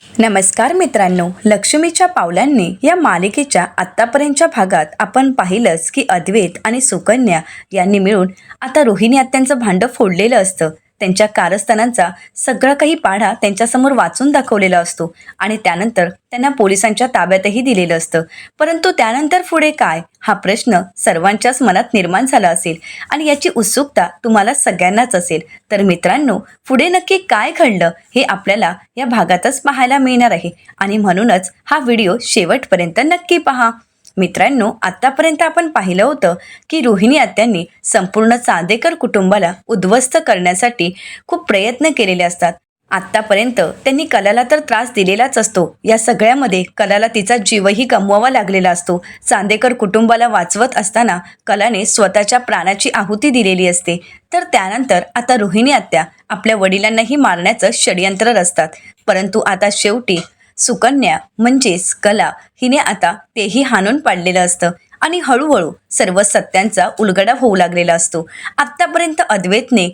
नमस्कार मित्रांनो, लक्ष्मीच्या पावलांनी या मालिकेच्या आत्तापर्यंतच्या भागात आपण पाहिलंच की अद्वैत आणि सुकन्या यांनी मिळून आता रोहिणी आत्यांचं भांडं फोडलेलं असतं. त्यांच्या कारस्थानांचा सगळा काही पाढा त्यांच्यासमोर वाचून दाखवलेला असतो आणि त्यानंतर त्यांना पोलिसांच्या ताब्यातही दिलेलं असतं. परंतु त्यानंतर पुढे काय, हा प्रश्न सर्वांच्याच मनात निर्माण झाला असेल आणि याची उत्सुकता तुम्हाला सगळ्यांनाच असेल. तर मित्रांनो, पुढे नक्की काय घडलं हे आपल्याला या भागातच पाहायला मिळणार आहे आणि म्हणूनच हा व्हिडिओ शेवटपर्यंत नक्की पहा. मित्रांनो, आतापर्यंत आपण पाहिलं होतं की रोहिणी आत्यांनी संपूर्ण चांदेकर कुटुंबाला उद्ध्वस्त करण्यासाठी खूप प्रयत्न केलेले असतात. आत्तापर्यंत त्यांनी कलाला तर त्रास दिलेलाच असतो. या सगळ्यामध्ये कलाला तिचा जीवही गमवावा लागलेला असतो. चांदेकर कुटुंबाला वाचवत असताना कलाने स्वतःच्या प्राणाची आहुती दिलेली असते. तर त्यानंतर आता रोहिणी आत्या आपल्या वडिलांनाही मारण्याचं षडयंत्र रचतात. परंतु आता शेवटी सुकन्या म्हणजेच कला हिने आता तेही हाणून पाडलेलं असतं आणि हळूहळू सर्व सत्यांचा उलगडा होऊ लागलेला असतो. आत्तापर्यंत अद्वैतने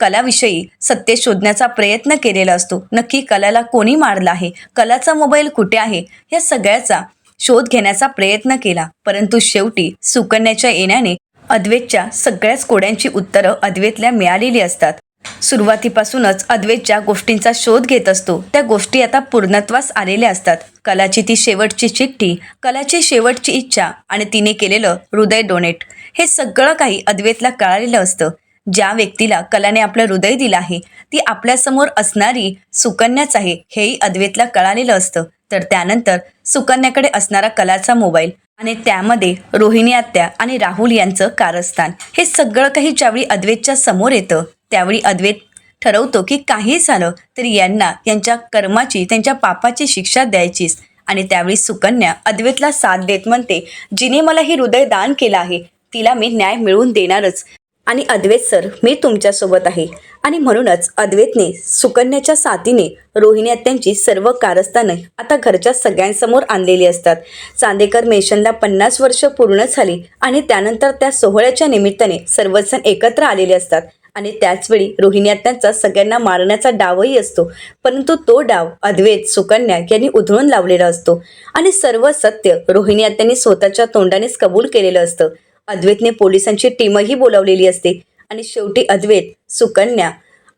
कलाविषयी सत्य शोधण्याचा प्रयत्न केलेला असतो. नक्की कलाला कोणी मारलं आहे, कलाचा मोबाईल कुठे आहे, या सगळ्याचा शोध घेण्याचा प्रयत्न केला. परंतु शेवटी सुकन्याच्या येण्याने अद्वैतच्या सगळ्याच कोड्यांची उत्तरं अद्वैतला मिळालेली असतात. सुरुवातीपासूनच अद्वैत ज्या गोष्टींचा शोध घेत असतो त्या गोष्टी आता पूर्णत्वास आलेल्या असतात. कलाची ती शेवटची चिठ्ठी, कलाची शेवटची इच्छा आणि तिने केलेलं हृदय डोनेट, हे सगळं काही अद्वैतला कळालेलं असतं. ज्या व्यक्तीला कलाने आपलं हृदय दिलं आहे ती आपल्यासमोर असणारी सुकन्याच आहे हेही अद्वैतला कळालेलं असतं. तर त्यानंतर सुकन्याकडे असणारा कलाचा मोबाईल आणि त्यामध्ये रोहिणी आत्या आणि राहुल यांचं कारस्थान, हे सगळं काही ज्यावेळी अद्वैतच्या समोर येतं त्यावेळी अद्वैत ठरवतो की काही झालं तरी यांना यांच्या कर्माची, त्यांच्या पापाची शिक्षा द्यायचीच. आणि त्यावेळी सुकन्या अद्वैतला साथ देत म्हणते, जिने मला ही हृदय दान केलं आहे तिला मी न्याय मिळवून देणारच आणि अद्वैत सर, मी तुमच्यासोबत आहे. आणि म्हणूनच अद्वैतने सुकन्याच्या साथीने रोहिणी आत्यांची सर्व कारस्थानं आता घरच्या सगळ्यांसमोर आणलेली असतात. चांदेकर मेशनला 50 वर्ष पूर्ण झाली आणि त्यानंतर त्या सोहळ्याच्या निमित्ताने सर्वजण एकत्र आलेले असतात आणि त्याचवेळी रोहिणी आत्यांचा सगळ्यांना मारण्याचा डावही असतो. परंतु तो डाव अद्वैत, सुकन्या यांनी उधळून लावलेला असतो आणि सर्व सत्य रोहिणी आत्यांनी स्वतःच्या तोंडानेच कबूल केलेलं असतं. अद्वैतने पोलिसांची टीमही बोलावलेली असते आणि शेवटी अद्वैत, सुकन्या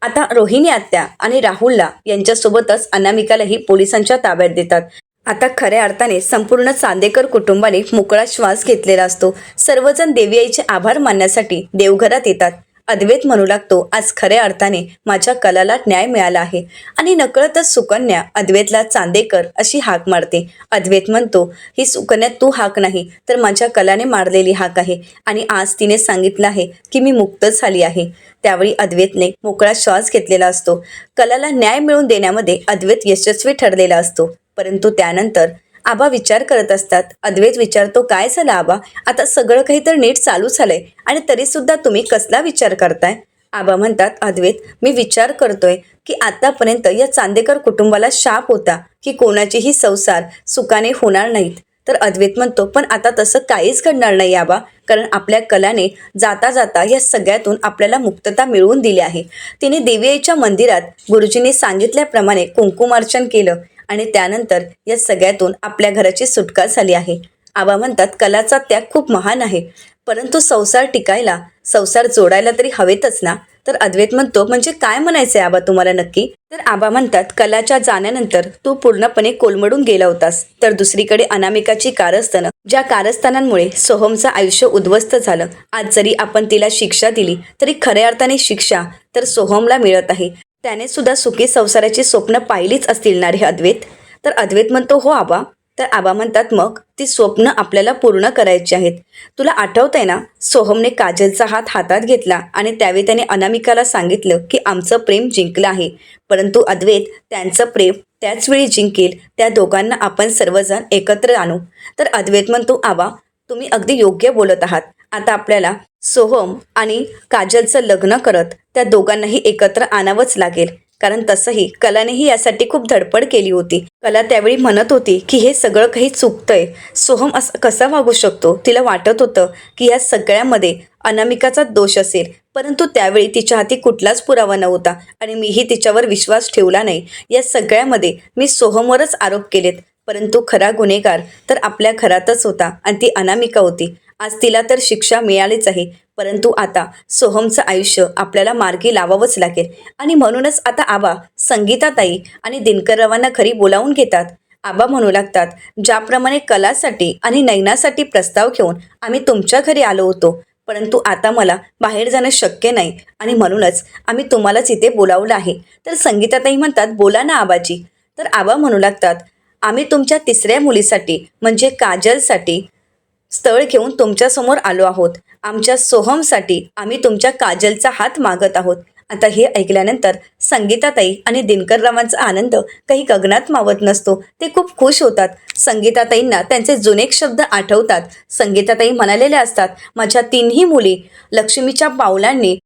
आता रोहिणी आत्या आणि राहुलला यांच्यासोबतच अनामिकालाही पोलिसांच्या ताब्यात देतात. आता खऱ्या अर्थाने संपूर्ण चांदेकर कुटुंबाने मोकळा श्वास घेतलेला असतो. सर्वजण देवी आईचे आभार मानण्यासाठी देवघरात येतात. अद्वैत म्हणू लागतो, आज खऱ्या अर्थाने माझ्या कलाला न्याय मिळाला आहे. आणि नकळतच सुकन्या अद्वैतला चांदेकर अशी हाक मारते. अद्वैत म्हणतो, ही सुकन्या तू हाक नाही तर माझ्या कलाने मारलेली हाक आहे आणि आज तिने सांगितलं आहे की मी मुक्त झाली आहे. त्यावेळी अद्वैतने मोकळा श्वास घेतलेला असतो. कलाला न्याय मिळवून देण्यामध्ये अद्वैत यशस्वी ठरलेला असतो. परंतु त्यानंतर आबा विचार करत असतात. अद्वैत विचारतो, काय झालं आबा, आता सगळं काही तर नीट चालू झालंय आणि तरीसुद्धा तुम्ही कसला विचार करताय. आबा म्हणतात, अद्वैत, मी विचार करतोय की आतापर्यंत या चांदेकर कुटुंबाला शाप होता की कोणाचेही संसार सुखाने होणार नाहीत. तर अद्वैत म्हणतो, पण आता तसं काहीच घडणार नाही आबा, कारण आपल्या कलाने जाता जाता या सगळ्यातून आपल्याला मुक्तता मिळवून दिली आहे. तिने देवी आईच्या मंदिरात गुरुजींनी सांगितल्याप्रमाणे कुंकुमार्चन केलं आणि त्यानंतर या सगळ्यातून आपल्या घराची सुटका झाली आहे. आबा म्हणतात, कलाचा त्याग खूप महान आहे, परंतु संसार टिकायला, संसार जोडायला तरी हवेतच ना. तर अद्वैत म्हणतो, म्हणजे काय म्हणायचंय आबा तुम्हाला नक्की. तर आबा म्हणतात, कलाच्या जाण्यानंतर तू पूर्णपणे कोलमडून गेला होतास. तर दुसरीकडे अनामिकाची कारस्थानं, ज्या कारस्थानांमुळे सोहमचं आयुष्य उद्ध्वस्त झालं, आज जरी आपण तिला शिक्षा दिली तरी खऱ्या अर्थाने शिक्षा तर सोहमला मिळत आहे. त्याने सुद्धा सुखी संसाराची स्वप्न पाहिलीच असतील ना रे अद्वैत. तर अद्वैत म्हणतो, हो आबा. तर आबा म्हणतात, मग ती स्वप्न आपल्याला पूर्ण करायची आहेत. तुला आठवतंय ना, सोहमने काजलचा हात हातात घेतला आणि त्यावेळी त्याने अनामिकाला सांगितलं की आमचं प्रेम जिंकलं आहे. परंतु अद्वैत, त्यांचं प्रेम त्याच वेळी जिंकेल, त्या दोघांना आपण सर्वजण एकत्र आणू. तर अद्वैत म्हणतो, आबा तुम्ही अगदी योग्य बोलत आहात. आता आपल्याला सोहम आणि काजलचं लग्न करत त्या दोघांनाही एकत्र आणावंच लागेल. कारण तसंही कलानेही यासाठी खूप धडपड केली होती. कला त्यावेळी म्हणत होती की हे सगळं काही चुकतंय, सोहम असं कसा वागू शकतो. तिला वाटत होतं की या सगळ्यामध्ये अनामिकाचा दोष असेल, परंतु त्यावेळी तिच्या हाती कुठलाच पुरावा नव्हता आणि मीही तिच्यावर विश्वास ठेवला नाही. या सगळ्यामध्ये मी सोहमवरच आरोप केलेत, परंतु खरा गुन्हेगार तर आपल्या घरातच होता आणि ती अनामिका होती. आज तिला तर शिक्षा मिळालीच आहे, परंतु आता सोहमचं आयुष्य आपल्याला मार्गी लावावंच लागेल. आणि म्हणूनच आता आबा संगीताताई आणि दिनकररावांना घरी बोलावून घेतात. आबा म्हणू लागतात, ज्याप्रमाणे कलासाठी आणि नयनासाठी प्रस्ताव घेऊन आम्ही तुमच्या घरी आलो होतो, परंतु आता मला बाहेर जाणं शक्य नाही आणि म्हणूनच आम्ही तुम्हालाच इथे बोलावलं आहे. तर संगीताताई म्हणतात, बोला ना आबाजी. तर आबा म्हणू लागतात, आम्ही तुमच्या तिसऱ्या मुलीसाठी म्हणजे काजलसाठी स्थळ घेऊन तुमच्यासमोर आलो आहोत. आमच्या सोहमसाठी आम्ही तुमच्या काजलचा हात मागत आहोत. आता हे ऐकल्यानंतर संगीताताई आणि दिनकररावांचा आनंद काही गगनात मावत नसतो. ते खूप खुश होतात. संगीताताईंना त्यांचे जुने शब्द आठवतात. संगीताताई म्हणालेल्या असतात, माझ्या तिन्ही मुली लक्ष्मीच्या पावलांनी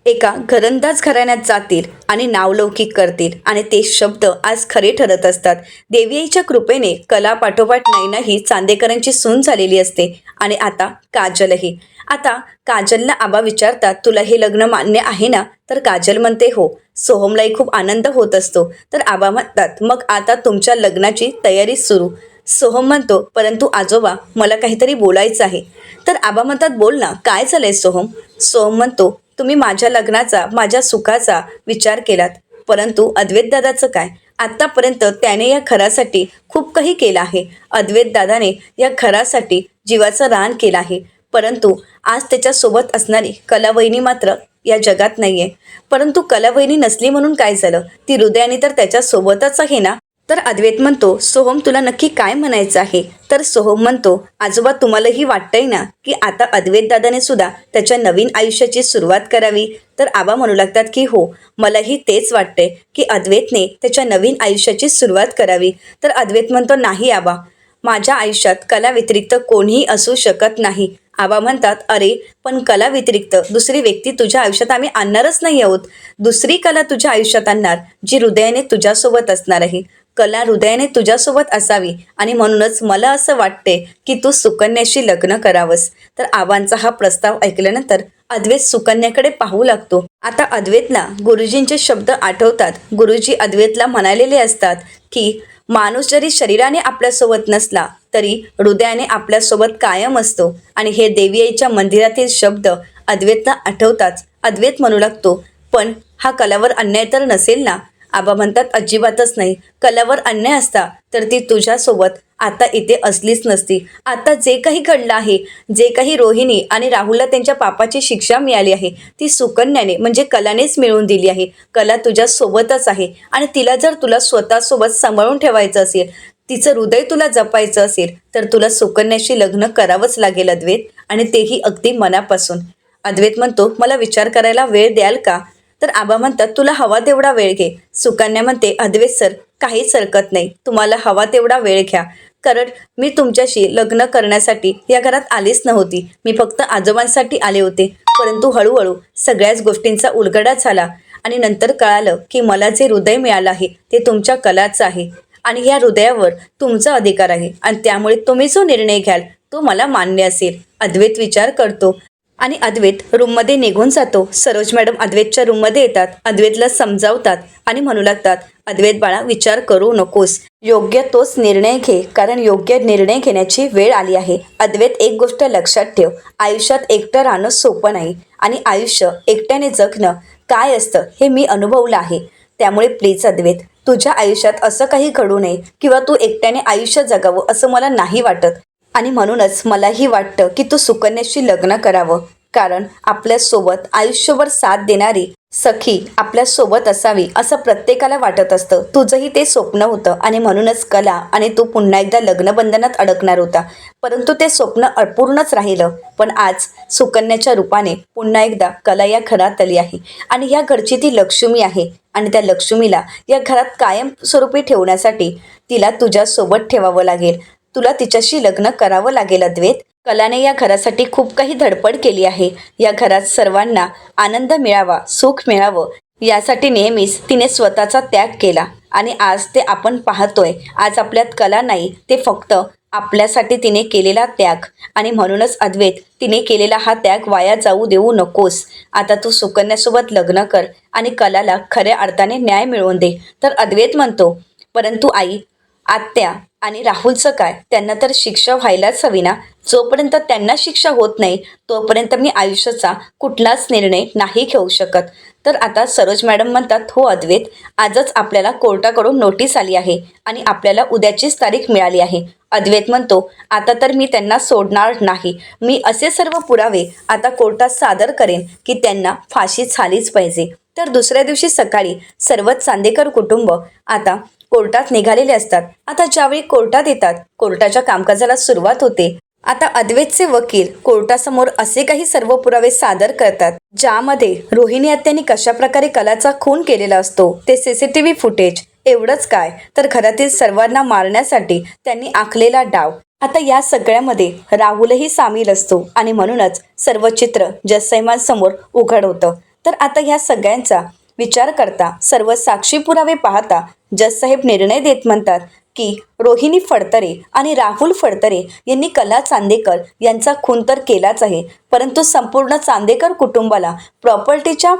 एका घरंदाज घराण्यात जातील आणि नावलौकिक करतील आणि ते शब्द आज खरे ठरत असतात. देवीआईच्या कृपेने कला पाठोपाठ नयना ही चांदेकरांची सून झालेली असते आणि आता काजलही. आता काजलला आबा विचारतात, तुला हे लग्न मान्य आहे ना? तर काजल म्हणते हो. सोहमलाही खूप आनंद होत असतो. तर आबा म्हणतात, मग आता तुमच्या लग्नाची तयारी सुरू. सोहम म्हणतो, परंतु आजोबा मला काहीतरी बोलायचं आहे. तर आबा म्हणतात, बोल ना, काय झालंय सोहम? सोहम म्हणतो, तुम्ही माझ्या लग्नाचा, माझ्या सुखाचा विचार केलात, परंतु अद्वैतदादाचं काय? आत्तापर्यंत त्याने या घरासाठी खूप काही केलं आहे. अद्वैतदादाने या घरासाठी जीवाचं रान केलं आहे, परंतु आज त्याच्यासोबत असणारी कलावहिनी मात्र या जगात नाही आहे. परंतु कलावहिनी नसली म्हणून काय झालं? ती हृदयाने तर त्याच्यासोबतच आहे ना? तर अद्वैत म्हणतो, सोहम तुला नक्की काय म्हणायचं आहे? तर सोहम म्हणतो, आजोबा तुम्हालाही वाटतंय ना की आता अद्वैतदादाने सुद्धा त्याच्या नवीन आयुष्याची सुरुवात करावी? तर आबा म्हणू लागतात की हो, मलाही तेच वाटतंय की अद्वैतने त्याच्या नवीन आयुष्याची सुरुवात करावी. तर अद्वैत म्हणतो, नाही आबा, माझ्या आयुष्यात कला व्यतिरिक्त कोणीही असू शकत नाही. आबा म्हणतात, अरे पण कला व्यतिरिक्त दुसरी व्यक्ती तुझ्या आयुष्यात आम्ही आणणारच नाही आहोत. दुसरी कला तुझ्या आयुष्यात आणणार जी हृदयाने तुझ्यासोबत असणार आहे. कला हृदयाने तुझ्यासोबत असावी आणि म्हणूनच मला असं वाटते की तू सुकन्याशी लग्न करावंस. तर आबांचा हा प्रस्ताव ऐकल्यानंतर अद्वैत सुकन्याकडे पाहू लागतो. आता अद्वैतला गुरुजींचे शब्द आठवतात. गुरुजी अद्वैतला म्हणालेले असतात की माणूस जरी शरीराने आपल्यासोबत नसला तरी हृदयाने आपल्यासोबत कायम असतो. आणि हे देवीआईच्या मंदिरातील शब्द अद्वैतला आठवताच अद्वैत म्हणू लागतो, पण हा कलावर अन्याय तर नसेल ना? आबा म्हणतात, अजिबातच नाही. कलावर अन्याय असता तर ती तुझ्यासोबत आता इथे असलीच नसती. आता जे काही घडलं आहे, जे काही रोहिणी आणि राहुलला त्यांच्या पापाची शिक्षा मिळाली आहे, ती सुकन्याने म्हणजे कलानेच मिळवून दिली आहे. कला तुझ्यासोबतच आहे आणि तिला जर तुला स्वतःसोबत सांभाळून ठेवायचं असेल, तिचं हृदय तुला जपायचं असेल, तर तुला सुकन्याशी लग्न करावंच लागेल अद्वैत, आणि तेही अगदी मनापासून. अद्वैत म्हणतो, मला विचार करायला वेळ द्याल का? तर आबा म्हणतात, तुला हवा तेवढा वेळ घे. सुकन्या म्हणते, अद्वैत सर, काहीच हरकत नाही, तुम्हाला हवा तेवढा वेळ घ्या. कारण मी तुमच्याशी लग्न करण्यासाठी या घरात आलीच नव्हती. मी फक्त आजोबांसाठी आले होते. परंतु हळूहळू सगळ्याच गोष्टींचा उलगडा झाला आणि नंतर कळालं की मला जे हृदय मिळालं आहे ते तुमच्या कलाचं आहे आणि या हृदयावर तुमचा अधिकार आहे आणि त्यामुळे तुम्ही जो निर्णय घ्याल तो मला मान्य असेल. अद्वैत विचार करतो आणि अद्वैत रूममध्ये निघून जातो. सरोज मॅडम अद्वैतच्या रूममध्ये येतात, अद्वैतला समजावतात आणि म्हणू लागतात, अद्वैत बाळा, विचार करू नकोस, योग्य तोच निर्णय घे, कारण योग्य निर्णय घेण्याची वेळ आली आहे. अद्वैत, एक गोष्ट लक्षात ठेव, आयुष्यात एकटं राहणं सोपं नाही आणि आयुष्य एकट्याने जगणं काय असतं हे मी अनुभवलं आहे. त्यामुळे प्लीज अद्वैत, तुझ्या आयुष्यात असं काही घडू नये किंवा तू एकट्याने आयुष्य जगावं असं मला नाही वाटत. आणि म्हणूनच मलाही वाटतं की तू सुकन्याशी लग्न करावं, कारण आपल्यासोबत आयुष्यभर साथ देणारी सखी आपल्यासोबत असावी असं प्रत्येकाला वाटत असतं. तुझंही ते स्वप्न होतं आणि म्हणूनच कला आणि तू पुन्हा एकदा लग्नबंधनात अडकणार होता, परंतु ते स्वप्न अपूर्णच राहिलं. पण आज सुकन्याच्या रूपाने पुन्हा एकदा कला या घरात आली आहे आणि या घरची ती लक्ष्मी आहे आणि त्या लक्ष्मीला या घरात कायमस्वरूपी ठेवण्यासाठी तिला तुझ्यासोबत ठेवावं लागेल. तुला तिच्याशी लग्न करावं लागेल अद्वैत. कलाने या घरासाठी खूप काही धडपड केली आहे. या घरात सर्वांना आनंद मिळावा, सुख मिळावं यासाठी नेहमीच तिने स्वतःचा त्याग केला आणि आज ते आपण पाहतोय. आज आपल्यात कला नाही, ते फक्त आपल्यासाठी तिने केलेला त्याग. आणि म्हणूनच अद्वैत, तिने केलेला हा त्याग वाया जाऊ देऊ नकोस. आता तू सुकन्यासोबत लग्न कर आणि कलाला खऱ्या अर्थाने न्याय मिळवून दे. तर अद्वैत म्हणतो, परंतु आई, आत्या आणि राहुलचं काय? त्यांना तर शिक्षा व्हायलाच हवी ना. जोपर्यंत त्यांना शिक्षा होत नाही तोपर्यंत मी आयुष्याचा कुठलाच निर्णय नाही घेऊ शकत. तर आता सरोज मॅडम म्हणतात, हो अद्वैत, आजच आपल्याला कोर्टाकडून नोटीस आली आहे आणि आपल्याला उद्याचीच तारीख मिळाली आहे. अद्वैत म्हणतो, आता तर मी त्यांना सोडणार नाही. मी असे सर्व पुरावे आता कोर्टात सादर करेन की त्यांना फाशी झालीच पाहिजे. तर दुसऱ्या दिवशी सकाळी सर्वच चांदेकर कुटुंब आता कोर्टात निघालेले असतात. आता ज्यावेळी कोर्टात येतात, कोर्टाच्या कामकाजाला सुरुवात होते. आता अद्वैतचे वकील कोर्टासमोर असे काही सर्व पुरावे सादर करतात ज्यामध्ये रोहिणी आत्यांनी कशा प्रकारे कलाचा खून केलेला असतो ते सीसीटीव्ही फुटेज. एवढंच काय, तर घरातील सर्वांना मारण्यासाठी त्यांनी आखलेला डाव. आता या सगळ्यामध्ये राहुलही सामील असतो आणि म्हणूनच सर्व चित्र जजसाहेबांसमोर उघड होतं. तर आता ह्या सगळ्यांचा विचार करता, सर्व साक्षी पुरावे पाहता जजसाहेब निर्णय देत म्हणतात की रोहिणी फडतरे आणि राहुल फडतरे यांनी कला चांदेकर यांचा खून तर केलाच आहे, परंतु संपूर्ण चांदेकर कुटुंबाला प्रॉपर्टीच्या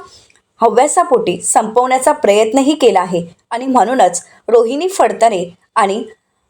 हव्यासापोटी संपवण्याचा प्रयत्नही केला आहे. आणि म्हणूनच रोहिणी फडतरे आणि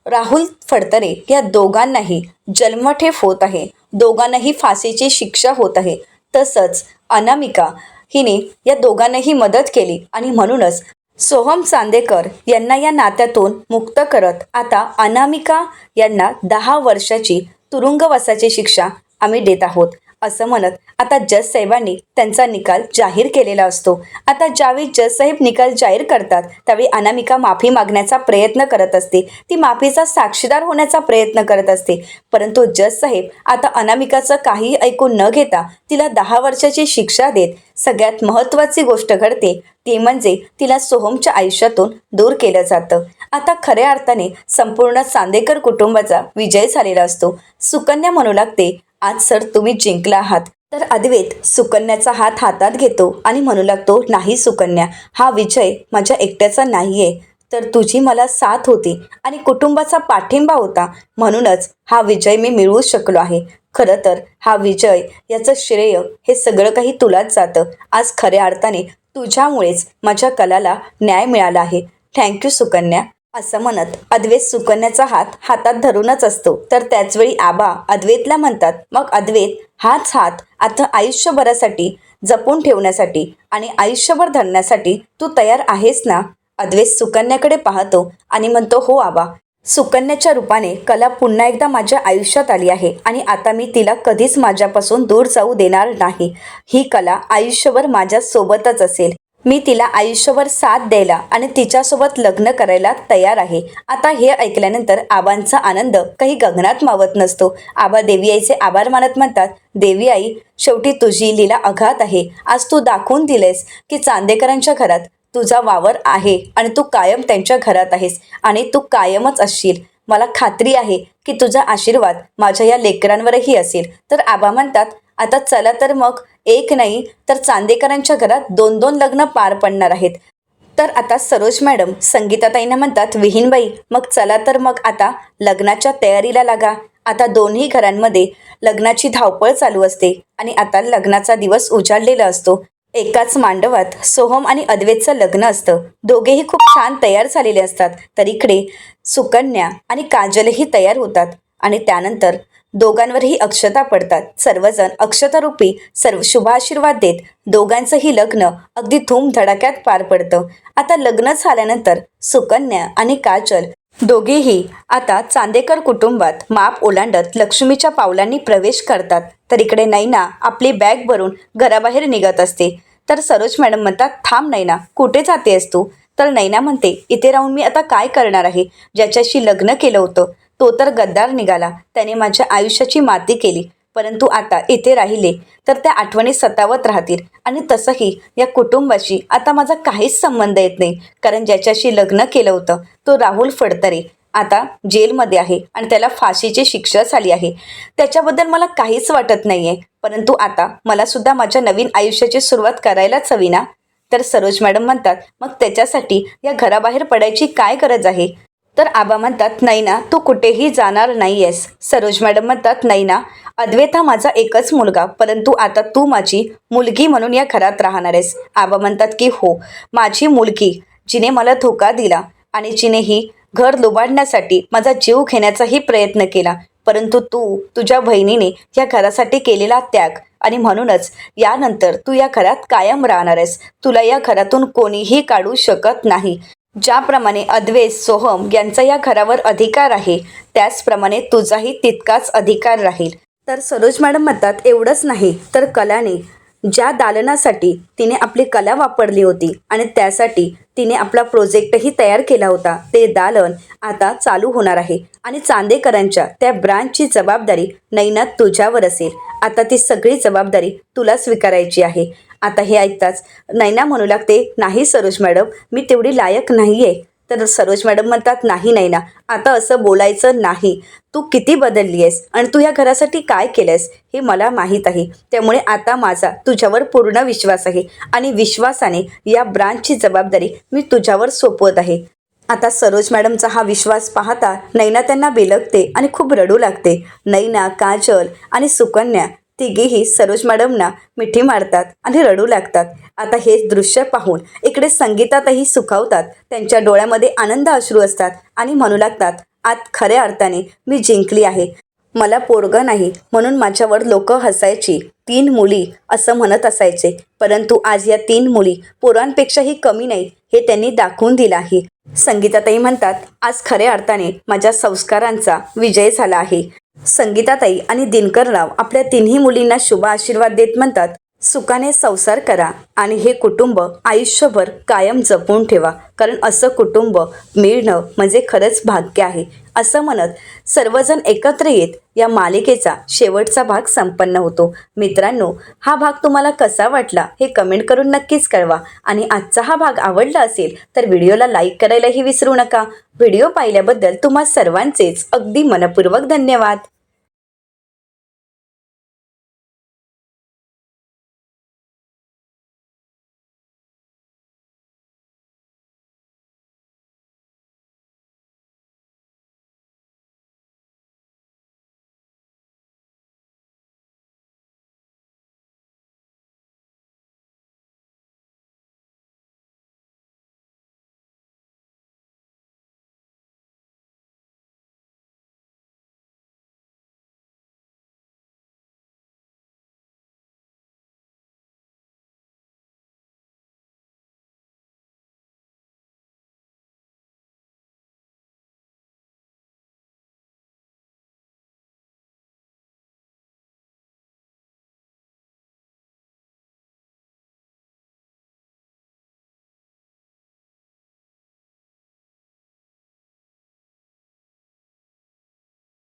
राहुल फडतरे या दोघांनाही जन्मठेप होत आहे. दोघांनाही फाशीची शिक्षा होत आहे. तसंच अनामिका हिने या दोघांनाही मदत केली आणि म्हणूनच सोहम चांदेकर यांना या नात्यातून मुक्त करत आता अनामिका यांना 10 वर्षाची तुरुंगवासाची शिक्षा आम्ही देत आहोत असं म्हणत आता जजसाहेबांनी त्यांचा निकाल जाहीर केलेला असतो. आता ज्यावेळी जजसाहेब निकाल जाहीर करतात त्यावेळी अनामिका माफी मागण्याचा प्रयत्न करत असते. ती माफीचा साक्षीदार होण्याचा प्रयत्न करत असते, परंतु जजसाहेब आता अनामिकाचं काही ऐकून न घेता तिला 10 वर्षाची शिक्षा देत सगळ्यात महत्त्वाची गोष्ट घडते ती म्हणजे तिला सोहमच्या आयुष्यातून दूर केलं जातं. आता खऱ्या अर्थाने संपूर्ण चांदेकर कुटुंबाचा विजय झालेला असतो. सुकन्या म्हणू लागते, आज सर तुम्ही जिंकला आहात. तर अद्वैत सुकन्याचा हात हातात घेतो आणि म्हणू लागतो, नाही सुकन्या, हा विजय माझ्या एकट्याचा नाहीये, तर तुझी मला साथ होती आणि कुटुंबाचा पाठिंबा होता, म्हणूनच हा विजय मी मिळवू शकलो आहे. खरं तर हा विजय, याचं श्रेय हे सगळं काही तुलाच जातं. आज खऱ्या अर्थाने तुझ्यामुळेच माझ्या कलाला न्याय मिळाला आहे. थँक्यू सुकन्या असं म्हणत अद्वैत सुकन्याचा हात हातात धरूनच असतो. तर त्याचवेळी आबा अद्वैतला म्हणतात, मग अद्वैत, हाच हात आता आयुष्यभरासाठी जपून ठेवण्यासाठी आणि आयुष्यभर धरण्यासाठी तू तयार आहेस ना? अद्वैत सुकन्याकडे पाहतो आणि म्हणतो, हो आबा. सुकन्याच्या रूपाने कला पुन्हा एकदा माझ्या आयुष्यात आली आहे आणि आता मी तिला कधीच माझ्यापासून दूर जाऊ देणार नाही. ही कला आयुष्यभर माझ्या सोबतच असेल. मी तिला आयुष्यभर साथ द्यायला आणि तिच्यासोबत लग्न करायला तयार आहे. आता हे ऐकल्यानंतर आबांचा आनंद काही गगनात मावत नसतो. आबा देवी आईचे आभार मानत म्हणतात, देवी आई, शेवटी तुझी लीला अघात आहे. आज तू दाखवून दिलेस की चांदेकरांच्या घरात तुझा वावर आहे आणि तू कायम त्यांच्या घरात आहेस आणि तू कायमच असशील. मला खात्री आहे की तुझा आशीर्वाद माझ्या या लेकरांवरही असेल. तर आबा म्हणतात, आता चला तर मग एक नाही तर चांदेकरांच्या घरात 2-2 लग्न पार पडणार आहेत. तर आता सरोज मॅडम संगीताताईंना म्हणतात, विहीनबाई, मग चला तर मग आता लग्नाच्या तयारीला लागा. आता दोन्ही घरांमध्ये लग्नाची धावपळ चालू असते आणि आता लग्नाचा दिवस उजाडलेला असतो. एकाच मांडवात सोहम आणि अद्वैतचं लग्न असतं. दोघेही खूप छान तयार झालेले असतात. तर इकडे सुकन्या आणि काजलही तयार होतात आणि त्यानंतर दोघांवरही अक्षता पडतात. सर्वजण अक्षतारूपी सर्व शुभाशीर्वाद देत दोघांचंही लग्न अगदी धूमधडाक्यात पार पडतं. आता लग्न झाल्यानंतर सुकन्या आणि काजल दोघेही आता चांदेकर कुटुंबात माप ओलांडत लक्ष्मीच्या पावलांनी प्रवेश करतात. तर इकडे नैना आपली बॅग भरून घराबाहेर निघत असते. तर सरोज मॅडम म्हणतात, थांब नैना, कुठे जातेस तू? तर नैना म्हणते, इथे राहून मी आता काय करणार आहे? ज्याच्याशी लग्न केलं होतं तो तर गद्दार निघाला, त्याने माझ्या आयुष्याची माती केली, परंतु आता इथे राहिले तर त्या आठवणी सतावत राहतील आणि तसंही या कुटुंबाशी आता माझा काहीच संबंध येत नाही, कारण ज्याच्याशी लग्न केलं होतं तो राहुल फडतरे आता जेलमध्ये आहे आणि त्याला फाशीची शिक्षा झाली आहे. त्याच्याबद्दल मला काहीच वाटत नाही आहे, परंतु आता मला सुद्धा माझ्या नवीन आयुष्याची सुरुवात करायलाच हवी ना. तर सरोज मॅडम म्हणतात, मग त्याच्यासाठी या घराबाहेर पडायची काय गरज आहे? तर आबा म्हणतात, नाही ना, तू कुठेही जाणार नाही आहेस. सरोज मॅडम म्हणतात, नाही ना, अद्वैत हा माझा एकच मुलगा, परंतु आता तू माझी मुलगी म्हणून या घरात राहणार आहेस. आबा म्हणतात की हो, माझी मुलगी, जिने मला धोका दिला आणि जिनेही घर लुबाडण्यासाठी माझा जीव घेण्याचाही प्रयत्न केला, परंतु तू तुझ्या बहिणीने या घरासाठी केलेला त्याग आणि म्हणूनच यानंतर तू या घरात कायम राहणार आहेस. तुला या घरातून कोणीही काढू शकत नाही. ज्याप्रमाणे अद्वैत, सोहम यांचा या घरावर अधिकार आहे, त्याचप्रमाणे तुझाही तितकाच अधिकार राहील. तर सरोज मॅडम म्हणतात, एवढंच नाही तर कलाने ज्या दालनासाठी तिने आपली कला वापरली होती आणि त्यासाठी तिने आपला प्रोजेक्टही तयार केला होता, ते दालन आता चालू होणार आहे आणि चांदेकरांच्या त्या ब्रांचची जबाबदारी नैना तुझ्यावर असेल. आता ती सगळी जबाबदारी तुला स्वीकारायची आहे. आता हे ऐकताच नैना म्हणू लागते, नाही सरोज मॅडम, मी तेवढी लायक नाही आहे. तर सरोज मॅडम म्हणतात, नाही नैना, आता असं बोलायचं नाही. तू किती बदलली आहेस आणि तू या घरासाठी काय केलं आहेस हे मला माहीत आहे. त्यामुळे आता माझा तुझ्यावर पूर्ण विश्वास आहे आणि विश्वासाने या ब्रांचची जबाबदारी मी तुझ्यावर सोपवत आहे. आता सरोज मॅडमचा हा विश्वास पाहता नैना त्यांना बिलगते आणि खूप रडू लागते. नैना, काजल आणि सुकन्या तिघेही सरोज मॅडमना मिठी मारतात आणि रडू लागतात. आता हे दृश्य पाहून इकडे संगीतातही सुखावतात. त्यांच्या डोळ्यामध्ये आनंद अश्रू असतात आणि म्हणू लागतात, आज खऱ्या अर्थाने मी जिंकली आहे. मला पोरगं नाही म्हणून माझ्यावर लोक हसायची. 3 मुली असं म्हणत असायचे, परंतु आज या 3 मुली पोरांपेक्षाही कमी नाहीत हे त्यांनी दाखवून दिलं आहे. संगीताताई म्हणतात, आज खऱ्या अर्थाने माझ्या संस्कारांचा विजय झाला आहे. संगीताताई आणि दिनकरराव आपल्या 3ही मुलींना शुभ आशीर्वाद देत म्हणतात, सुखाने संसार करा आणि हे कुटुंब आयुष्यभर कायम जपून ठेवा, कारण असं कुटुंब मिळणं म्हणजे खरंच भाग्य आहे. असं म्हणत सर्वजण एकत्र येत या मालिकेचा शेवटचा भाग संपन्न होतो. मित्रांनो, हा भाग तुम्हाला कसा वाटला हे कमेंट करून नक्कीच कळवा आणि आजचा हा भाग आवडला असेल तर व्हिडिओला लाईक करायलाही विसरू नका. व्हिडिओ पाहिल्याबद्दल तुम्हा सर्वांचेच अगदी मनपूर्वक धन्यवाद.